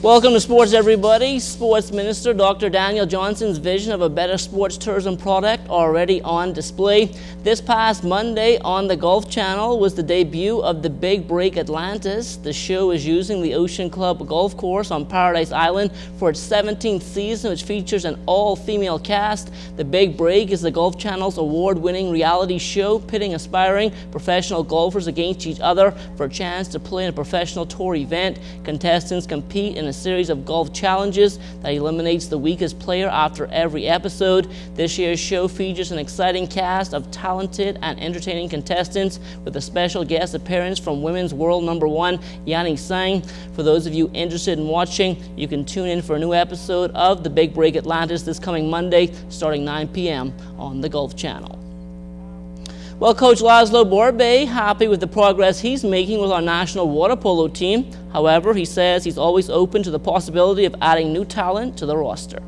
Welcome to sports, everybody. Sports Minister Dr. Daniel Johnson's vision of a better sports tourism product already on display. This past Monday on the Golf Channel was the debut of the Big Break Atlantis. The show is using the Ocean Club golf course on Paradise Island for its 17th season, which features an all-female cast. The Big Break is the Golf Channel's award-winning reality show, pitting aspiring professional golfers against each other for a chance to play in a professional tour event. Contestants compete in a series of golf challenges that eliminates the weakest player after every episode. This year's show features an exciting cast of talented and entertaining contestants with a special guest appearance from women's world #1 Yani Tseng. For those of you interested in watching, you can tune in for a new episode of The Big Break Atlantis this coming Monday starting 9 p.m. on the Golf Channel. Well, Coach Laszlo Borbay happy with the progress he's making with our national water polo team. However, he says he's always open to the possibility of adding new talent to the roster.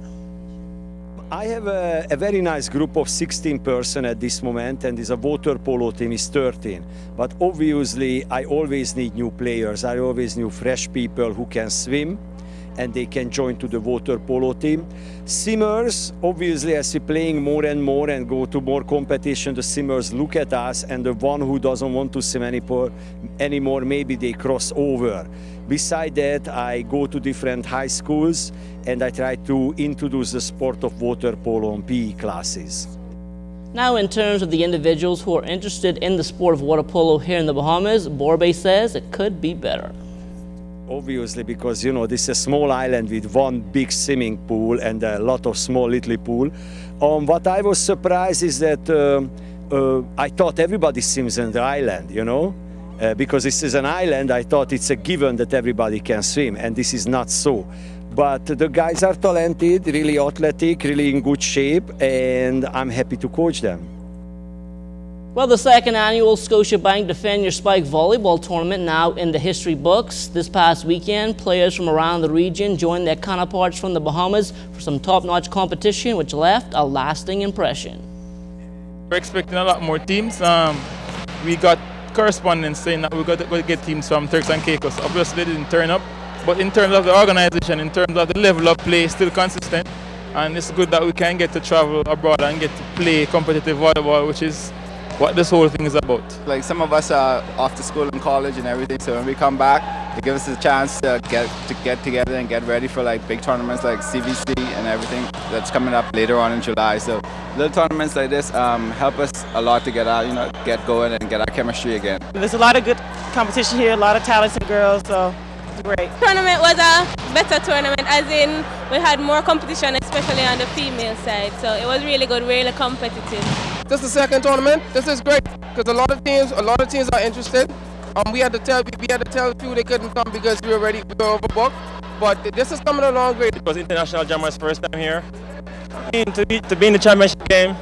I have a very nice group of 16 persons at this moment, and this water polo team is 13. But obviously, I always need new players. I always need fresh people who can swim, and they can join to the water polo team. Simmers, obviously, as we're playing more and more and go to more competition, the simmers look at us, and the one who doesn't want to swim anymore, maybe they cross over. Besides that, I go to different high schools, and I try to introduce the sport of water polo on PE classes. Now, in terms of the individuals who are interested in the sport of water polo here in the Bahamas, Borbay says it could be better. Obviously, because you know this is a small island with one big swimming pool and a lot of small little pool. What I was surprised is that I thought everybody swims on the island, you know, because this is an island. I thought it's a given that everybody can swim, and this is not so. But the guys are talented, really athletic, really in good shape, and I'm happy to coach them. Well, the second annual Scotiabank Defend Your Spike volleyball tournament now in the history books. This past weekend, players from around the region joined their counterparts from the Bahamas for some top-notch competition, which left a lasting impression. We're expecting a lot more teams. We got correspondence saying that we're going to get teams from Turks and Caicos. Obviously, they didn't turn up, but in terms of the organization, in terms of the level of play, still consistent. And it's good that we can get to travel abroad and get to play competitive volleyball, which is what this whole thing is about. Like, some of us are off to school and college and everything, so when we come back, it gives us a chance to get together and get ready for like big tournaments like CVC and everything that's coming up later on in July. So little tournaments like this help us a lot to get out, you know, get going and get our chemistry again. There's a lot of good competition here, a lot of talented girls, so it's great. The tournament was a better tournament, as in we had more competition, especially on the female side. So it was really good, really competitive. This is the second tournament. This is great because a lot of teams are interested. We had to tell a few they couldn't come because we were overbooked. But this is coming along great. It was international jammers' first time here. I mean, to be in the championship game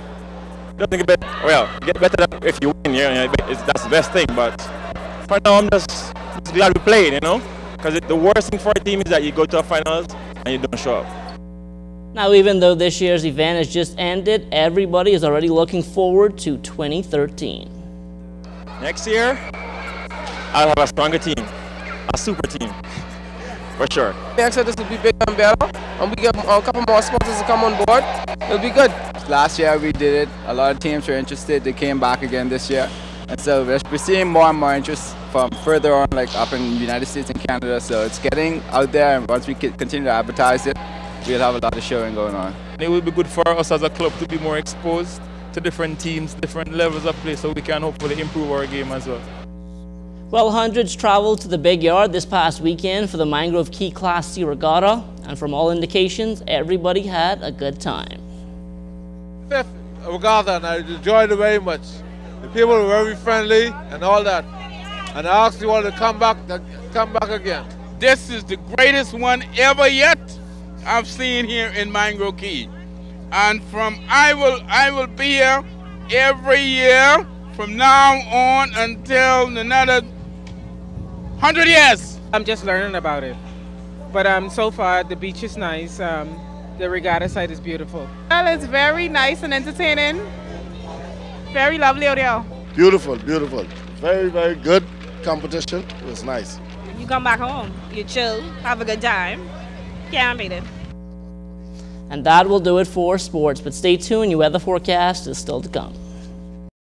doesn't get better. Well, get better if you win. Yeah, that's the best thing. But for now, I'm just glad we played. You know, because the worst thing for a team is that you go to a finals and you don't show up. Now, even though this year's event has just ended, everybody is already looking forward to 2013. Next year, I'll have a stronger team, a super team, for sure. Next year this will be bigger and better, and we get a couple more sponsors to come on board. It'll be good. Last year we did it. A lot of teams were interested. They came back again this year. And so we're seeing more and more interest from further on, like up in the United States and Canada. So it's getting out there, and once we continue to advertise it, we'll have a lot of showing going on. It will be good for us as a club to be more exposed to different teams, different levels of play, so we can hopefully improve our game as well. Well, hundreds traveled to the Big Yard this past weekend for the Mangrove Key Class C Regatta, and from all indications, everybody had a good time. Fifth regatta, and I enjoyed it very much. The people were very friendly and all that, and I actually wanted to come back again. This is the greatest one ever yet I've seen here in Mangrove Key, and I will be here every year from now on until another 100 years. I'm just learning about it, but so far the beach is nice. The regatta site is beautiful. Well, it's very nice and entertaining. Very lovely out here. Beautiful, beautiful. very, very good competition. It was nice. You come back home, you chill, have a good time. Can't beat it. And that will do it for sports, but stay tuned, your weather forecast is still to come.